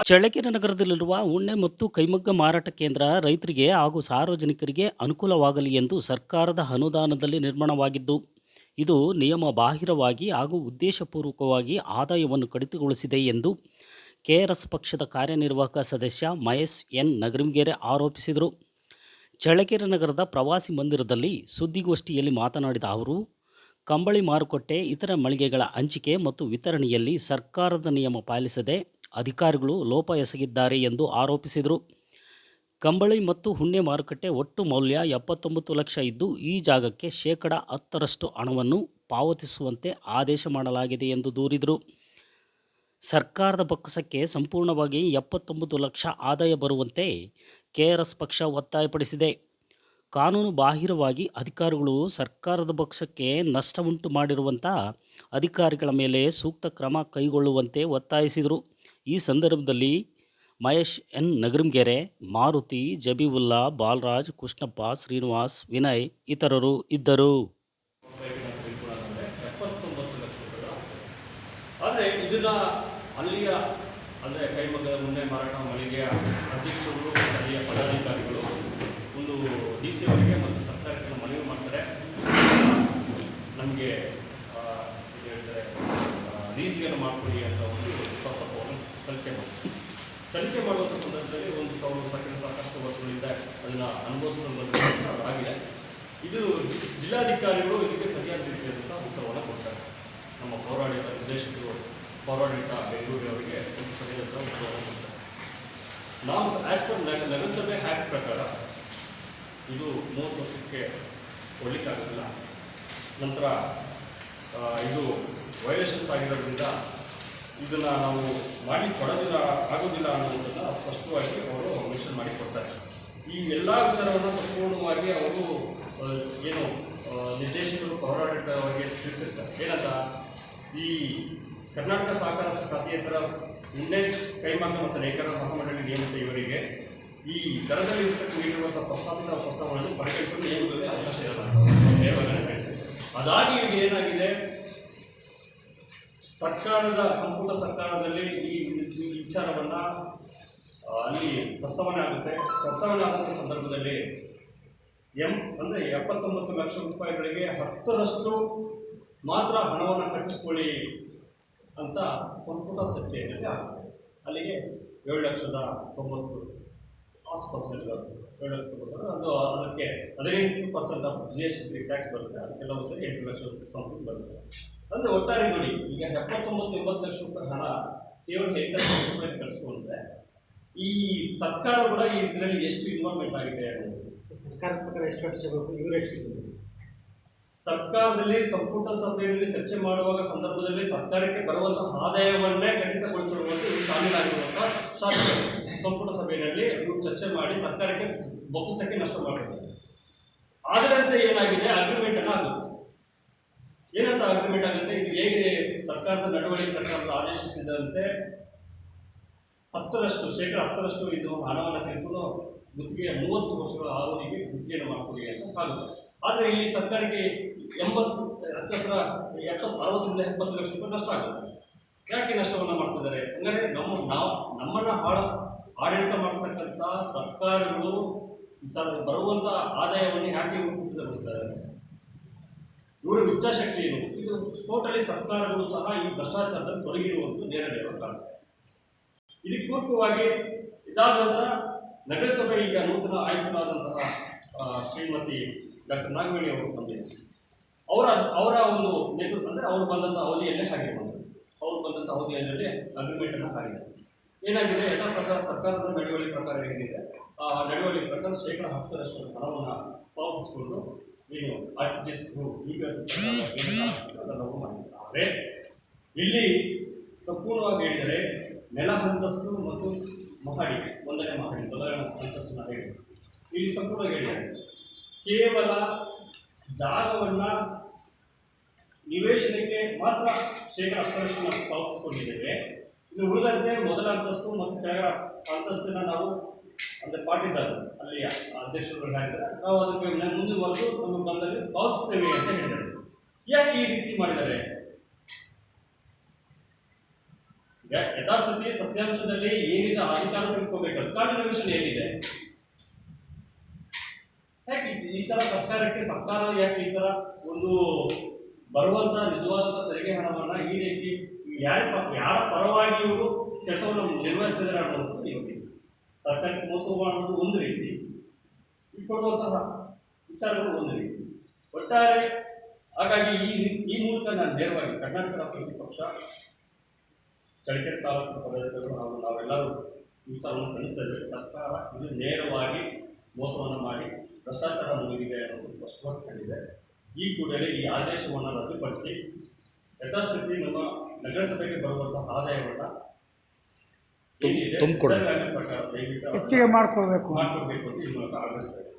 ಚಳ್ಳಕೆರೆ ನಗರದಲ್ಲಿರುವ ಉಣ್ಣೆ ಮತ್ತು ಕೈಮಗ್ಗ ಮಾರಾಟ ಕೇಂದ್ರ ರೈತರಿಗೆ ಹಾಗೂ ಸಾರ್ವಜನಿಕರಿಗೆ ಅನುಕೂಲವಾಗಲಿ ಎಂದು ಸರ್ಕಾರದ ಅನುದಾನದಲ್ಲಿ ನಿರ್ಮಾಣವಾಗಿದ್ದು, ಇದು ನಿಯಮ ಬಾಹಿರವಾಗಿ ಹಾಗೂ ಉದ್ದೇಶಪೂರ್ವಕವಾಗಿ ಆದಾಯವನ್ನು ಕಡಿತಗೊಳಿಸಿದೆ ಎಂದು ಕೆಆರ್ಎಸ್ ಪಕ್ಷದ ಕಾರ್ಯನಿರ್ವಾಹಕ ಸದಸ್ಯ ಮಹೇಶ್ ಎನ್ ನಗರಂಗೆರೆ ಆರೋಪಿಸಿದರು. ಚಳ್ಳಕೆರೆ ನಗರದ ಪ್ರವಾಸಿ ಮಂದಿರದಲ್ಲಿ ಸುದ್ದಿಗೋಷ್ಠಿಯಲ್ಲಿ ಮಾತನಾಡಿದ ಅವರು, ಕಂಬಳಿ ಮಾರುಕಟ್ಟೆ, ಇತರ ಮಳಿಗೆಗಳ ಹಂಚಿಕೆ ಮತ್ತು ವಿತರಣೆಯಲ್ಲಿ ಸರ್ಕಾರದ ನಿಯಮ ಪಾಲಿಸದೆ ಅಧಿಕಾರಿಗಳು ಲೋಪ ಎಸಗಿದ್ದಾರೆ ಎಂದು ಆರೋಪಿಸಿದರು. ಕಂಬಳಿ ಮತ್ತು ಹುಣ್ಣೆ ಮಾರುಕಟ್ಟೆ ಒಟ್ಟು ಮೌಲ್ಯ 79 ಲಕ್ಷ ಇದ್ದು, ಈ ಜಾಗಕ್ಕೆ ಶೇಕಡಾ 10ರಷ್ಟು ಹಣವನ್ನು ಪಾವತಿಸುವಂತೆ ಆದೇಶ ಮಾಡಲಾಗಿದೆ ಎಂದು ದೂರಿದರು. ಸರ್ಕಾರದ ಬೊಕ್ಕಸಕ್ಕೆ ಸಂಪೂರ್ಣವಾಗಿ 79 ಲಕ್ಷ ಆದಾಯ ಬರುವಂತೆ ಕೆಆರ್ಎಸ್ ಪಕ್ಷ ಒತ್ತಾಯಪಡಿಸಿದೆ. ಕಾನೂನು ಬಾಹಿರವಾಗಿ ಅಧಿಕಾರಿಗಳು ಸರ್ಕಾರದ ಬೊಕ್ಕಸಕ್ಕೆ ನಷ್ಟ ಉಂಟು ಮಾಡಿರುವಂಥ ಅಧಿಕಾರಿಗಳ ಮೇಲೆ ಸೂಕ್ತ ಕ್ರಮ ಕೈಗೊಳ್ಳುವಂತೆ ಒತ್ತಾಯಿಸಿದರು. ಈ ಸಂದರ್ಭದಲ್ಲಿ ಮಹೇಶ್ ಎನ್ ನಗರಂಗೆರೆ, ಮಾರುತಿ, ಜಬೀವುಲ್ಲಾ, ಬಾಲರಾಜ್, ಕೃಷ್ಣಪ್ಪ, ಶ್ರೀನಿವಾಸ್, ವಿನಯ್ ಇತರರು ಇದ್ದರು. ಆದರೆ ಇದನ್ನ ಅಲ್ಲಿಯ ಅಂದರೆ ಕೈಮಗ್ಗದ ಉಣ್ಣೆ ಮಾರಾಟ ಮಳಿಗೆಯ ಅಧ್ಯಕ್ಷರು, ಅಲ್ಲಿಯ ಪದಾಧಿಕಾರಿಗಳು ಒಂದು DC ಅವರಿಗೆ ಮತ್ತು ಸರ್ಕಾರಕ್ಕೆ ಮನವಿ ಮಾಡ್ತಾರೆ. ನಮಗೆ ಹೇಳ್ತಾರೆ ಲೀಸ್ಗೆಲ್ಲ ಮಾಡಿಕೊಡಿ ಅಂತ ಒಂದು ಪ್ರಸ್ತಾಪವನ್ನು ಸಲ್ಲಿಕೆ ಮಾಡುವಂಥ ಸಂದರ್ಭದಲ್ಲಿ ಒಂದಿಷ್ಟು ಅವರು ಸಾಕಷ್ಟು ವರ್ಷಗಳಿಂದ ಅದನ್ನು ಅನುಭವಿಸಲು ಆಗಿದೆ. ಇದು ಜಿಲ್ಲಾಧಿಕಾರಿಗಳು ಇದಕ್ಕೆ ಸರಿಯಾದ ರೀತಿಯಾದಂಥ ಉತ್ತರವನ್ನು ಕೊಡ್ತಾರೆ. ನಮ್ಮ ಪೌರಾಡಳಿತ ನಿರ್ದೇಶಕರು, ಪೌರಾಡಳಿತ ಬೆಂಗಳೂರಿನವರಿಗೆ ಒಂದು ಸರಿಯಾದಂಥ ಉತ್ತರವನ್ನು ಕೊಡ್ತಾರೆ. ನಾವು ಆ್ಯಸ್ ಪರ್ ನಗರಸಭೆ ಆ್ಯಕ್ಟ್ ಪ್ರಕಾರ ಇದು 30 ವರ್ಷಕ್ಕೆ ಕೊಡಲಿಕ್ಕಾಗೋದಿಲ್ಲ. ನಂತರ ಇದು ವೈಲೇಷನ್ಸ್ ಆಗಿರೋದ್ರಿಂದ ಇದನ್ನು ನಾವು ಮಾಡಿ ಆಗೋದಿಲ್ಲ ಅನ್ನೋದನ್ನು ಸ್ಪಷ್ಟವಾಗಿ ಅವರು ಮೆನ್ಷನ್ ಮಾಡಿ ಕೊಡ್ತಾರೆ. ಈ ಎಲ್ಲ ವಿಚಾರವನ್ನು ಸಂಪೂರ್ಣವಾಗಿ ಅವರು ಏನು ನಿರ್ದೇಶಕರು ಪೌರಾಡಳಿತವರಿಗೆ ತಿಳಿಸಿರ್ತಾರೆ. ಏನಂತ, ಈ ಕರ್ನಾಟಕ ಸಹಕಾರ ಖಾತೆಯೇತರ ಉಣ್ಣೆ, ಕೈಮಗ್ಗ ಮತ್ತು ನೇಕಾರ ಮಹಾಮಂಡಳಿ ನೇಮಿತ ಇವರಿಗೆ ಈ ದರದಲ್ಲಿ ನೀಡಿರುವಂಥ ಪ್ರಸ್ತಾವಗಳನ್ನು ಪರಿಗಣಿಸಲು ನಿಯಮದಲ್ಲಿ ಅವಕಾಶ ಇರಲ್ಲ. ಅದಾಗಿ ಈಗ ಏನಾಗಿದೆ, ಸಂಪುಟ ಸರ್ಕಾರದಲ್ಲಿ ಈ ವಿಚಾರವನ್ನು ಅಲ್ಲಿ ಪ್ರಸ್ತಾವನೆ ಆಗುತ್ತೆ. ಪ್ರಸ್ತಾವನೆ ಆದಂಥ ಸಂದರ್ಭದಲ್ಲಿ ಅಂದರೆ 79 ಲಕ್ಷ ರೂಪಾಯಿಗಳಿಗೆ 10ರಷ್ಟು ಮಾತ್ರ ಹಣವನ್ನು ಕಟ್ಟಿಸ್ಕೊಳ್ಳಿ ಅಂತ ಸಂಪುಟ ಚರ್ಚೆಯಲ್ಲಿ ಆಗುತ್ತೆ. ಅಲ್ಲಿಗೆ 7,90,000 ಆಸ್ಪರ್ಸೆಂಟ್ 7,90,000 ಅದು ಅದಕ್ಕೆ 15% ಆಫ್ GST ಟ್ಯಾಕ್ಸ್ ಬರುತ್ತೆ. ಅದಕ್ಕೆಲ್ಲವೂ ಸರಿ 8 ಲಕ್ಷ ಸಂಪುಟ ಬರುತ್ತೆ. ಅಂದರೆ ಒಟ್ಟಾರೆ ನೋಡಿ, ಈಗ 79-80 ಲಕ್ಷ ರೂಪಾಯಿ ಹಣ ಕೇವಲ 8 ಲಕ್ಷ ರೂಪಾಯಿ ಕಳಿಸ್ಕೊಂಡ್ರೆ ಈ ಸರ್ಕಾರ ಕೂಡ ಈ ಇದರಲ್ಲಿ ಎಷ್ಟು ಇನ್ವಾಲ್ವ್ಮೆಂಟ್ ಆಗಿದೆ ಅನ್ನೋದು ಸರ್ಕಾರದ ಪ್ರಕಾರ ಎಷ್ಟು ಕಟ್ಟಿಸಬೇಕು, ಇವರು ಎಷ್ಟು ಸರ್ಕಾರದಲ್ಲಿ ಸಂಪುಟ ಸಭೆಯಲ್ಲಿ ಚರ್ಚೆ ಮಾಡುವಾಗ ಸಂದರ್ಭದಲ್ಲಿ ಸರ್ಕಾರಕ್ಕೆ ಬರುವಂತಹ ಆದಾಯವನ್ನೇ ಕಡಿತಗೊಳಿಸಿರುವಂತೆ ಇವರು ಶಾಮೀಲಾಗಿರುವಂಥ ಶಾಸಕರು ಸಂಪುಟ ಸಭೆಯಲ್ಲಿ ಇವರು ಚರ್ಚೆ ಮಾಡಿ ಸರ್ಕಾರಕ್ಕೆ ಬೊಕ್ಕಸಕ್ಕೆ ನಷ್ಟ ಮಾಡಿದ್ದಾರೆ. ಅದರಂತೆ ಏನಾಗಿದೆ, ಅಗ್ರಿಮೆಂಟ್ ಅನ್ನು ಆಗುತ್ತೆ. ಏನಂತ ಅಗ್ರಿಮೆಂಟ್ ಆಗುತ್ತೆ, ಇದು ಹೇಗೆ ಸರ್ಕಾರದ ನಡವಳಿಕೆ ಪ್ರಕಾರ ಆದೇಶಿಸಿದಂತೆ 10ರಷ್ಟು ಶೇಕಡ 10ರಷ್ಟು ಇದು ಹಣವನ್ನು ತೆಗೆದುಕೊಂಡು ಗುತ್ತಿಗೆಯ 30 ವರ್ಷಗಳ ಅವಧಿಗೆ ಗುತ್ತಿಗೆಯನ್ನು ಮಾಡಿಕೊಡಿ ಅಂತ ಆಗುತ್ತೆ. ಆದರೆ ಇಲ್ಲಿ ಸರ್ಕಾರಕ್ಕೆ 60ರಿಂದ 70 ಲಕ್ಷ ರೂಪಾಯಿ ನಷ್ಟ ಆಗುತ್ತೆ. ಯಾಕೆ ನಷ್ಟವನ್ನು ಮಾಡ್ತಿದ್ದಾರೆ ಅಂದರೆ, ನಮ್ಮನ್ನು ಆಡಳಿತ ಮಾಡ್ತಕ್ಕಂಥ ಸರ್ಕಾರಗಳು ಬರುವಂಥ ಆದಾಯವನ್ನು ಯಾಕೆ ಕುಂಠಿತಗೊಳಿಸ್ತಾರೆ? ಇವರ ಇಚ್ಛಾಶಕ್ತಿ ಏನು? ಇದು ಟೋಟಲಿ ಸರ್ಕಾರಗಳು ಸಹ ಈ ಭ್ರಷ್ಟಾಚಾರದಲ್ಲಿ ತೊಡಗಿರುವುದು ನೇರ ಕಾರಣ. ಇದಕ್ಕೆ ಪೂರಕವಾಗಿ ಇದಾದ ನಂತರ ನಗರಸಭೆ ಈಗ ನೂತನ ಆಯುಕ್ತರಾದಂತಹ ಶ್ರೀಮತಿ ಡಾಕ್ಟರ್ ನಾಗವೇಣಿ ಅವರು ಬಂದಿದ್ದಾರೆ. ಅವರ ಒಂದು ನೇತೃತ್ವ ಅಂದರೆ ಅವರು ಬಂದಂಥ ಅವಧಿಯಲ್ಲೇ ಹಾಗೆ ಬಂದರು. ಅವರು ಬಂದಂಥ ಅವಧಿಯಲ್ಲಿ ಅಗ್ರಿಮೆಂಟನ್ನು ಹಾಕಿದ್ದಾರೆ. ಏನಾಗಿದೆ, ಎಲ್ಲ ಪ್ರಕಾರ ಸರ್ಕಾರದ ನಡವಳಿಕೆ ಪ್ರಕಾರ ಏನಿದೆ ಆ ನಡವಳಿಕೆ ಪ್ರಕಾರ ಶೇಕಡ 10ರಷ್ಟು ಹಣವನ್ನು ಪಾವತಿಸಿಕೊಂಡು ಏನು RTGS ಈಗ ಅದನ್ನು ಮಾಡಿದ್ದಾರೆ. ಇಲ್ಲಿ ಸಂಪೂರ್ಣವಾಗಿ ಹೇಳಿದರೆ ನೆಲ ಅಂತಸ್ತು ಮತ್ತು ಮಹಡಿ, ಒಂದನೇ ಅಂತಸ್ತನ್ನು ಹೇಳಿ ಇಲ್ಲಿ ಸಂಪೂರ್ಣವಾಗಿ ಹೇಳಿದ್ದಾರೆ. ಕೇವಲ ಜಾಗವನ್ನು ನಿವೇಶನಕ್ಕೆ ಮಾತ್ರ ಶೇಕಡ 10ರಷ್ಟು ನಾವು ಪಾವತಿಸಿಕೊಂಡಿದ್ದೇವೆ. ಇನ್ನು ಉಳಿದಂತೆ ಮೊದಲ ಅಂತಸ್ತು ಮತ್ತು ಕೆಳಗಡೆ ಅಂತಸ್ತಿನ ನಾವು ಅಂದರೆ ಪಾಟಿದ್ದಾರೆ ಅಲ್ಲಿಯ ಅಧ್ಯಕ್ಷರುಗಳು ಹೇಳಿದ್ದಾರೆ, ನಾವು ಅದಕ್ಕೆ ಮುಂದುವರೆದು ನಮ್ಮ ಬಂದಲ್ಲಿ ಪಾವತಿಸ್ತೇವೆ ಅಂತ ಹೇಳಿದ್ದಾರೆ. ಯಾಕೆ ಈ ರೀತಿ ಮಾಡಿದ್ದಾರೆ? ಯಥಾಸ್ಥಿತಿ ಸತ್ಯಾಂಶದಲ್ಲಿ ಏನಿದೆ ಅಧಿಕಾರ ತಿಳ್ಕೋಬೇಕಲ್ಲ, ಕಾನೂನಿನ ವಿಷಯ ಏನಿದೆ? ಯಾಕೆ ಈ ತರ ಸರ್ಕಾರ ಯಾಕೆ ಈ ತರ ಒಂದು ಬರುವಂತ ನಿಜವಾದಂತ ತೆರಿಗೆ ಹಣವನ್ನ ಈ ರೀತಿ ಯಾರ ಪರವಾಗಿ ಇವರು ಕೆಲಸವನ್ನು ನಿರ್ವಹಿಸ್ತಿದ್ದಾರೆ ಅನ್ನೋದು ಇವತ್ತು ಸರ್ಕಾರಕ್ಕೆ ಮೋಸ ಮಾಡೋದು ಒಂದು ರೀತಿ, ಕೊಡುವಂತಹ ವಿಚಾರಗಳು ಒಂದು ರೀತಿ ಒಟ್ಟಾರೆ. ಹಾಗಾಗಿ ಈ ಮೂಲಕ ನಾನು ನೇರವಾಗಿ ಕರ್ನಾಟಕ ರಾಷ್ಟ್ರ ಸಮಿತಿ ಪಕ್ಷ ಚಳ್ಳಕೆರೆ ತಾಲೂಕು ಪದಾಧಿಕಾರಿಗಳು ಹಾಗೂ ನಾವೆಲ್ಲರೂ ಈ ವಿಚಾರವನ್ನು ಖಂಡಿಸ್ತಾ ಇದ್ದೇವೆ. ಸರ್ಕಾರ ಇದು ನೇರವಾಗಿ ಮೋಸವನ್ನು ಮಾಡಿ ಭ್ರಷ್ಟಾಚಾರ ಮುಗಿದಿದೆ ಅನ್ನೋದು ಸ್ಪಷ್ಟವಾಗಿ ಕಂಡಿದೆ. ಈ ಕೂಡಲೇ ಈ ಆದೇಶವನ್ನು ರದ್ದುಪಡಿಸಿ ಯಥಾಸ್ಥಿತಿ ನಮ್ಮ ನಗರಸಭೆಗೆ ಬರುವಂತಹ ಆದಾಯವನ್ನು ಏನಿದೆ ಪ್ರಕಾರ ದಯವಿಟ್ಟು ಹೆಚ್ಚಿಗೆ ಮಾಡಿಕೊಡ್ಬೇಕು ಅಂತ ಈ ಮೂಲಕ ಆಗ್ರಹಿಸ್ತೇವೆ.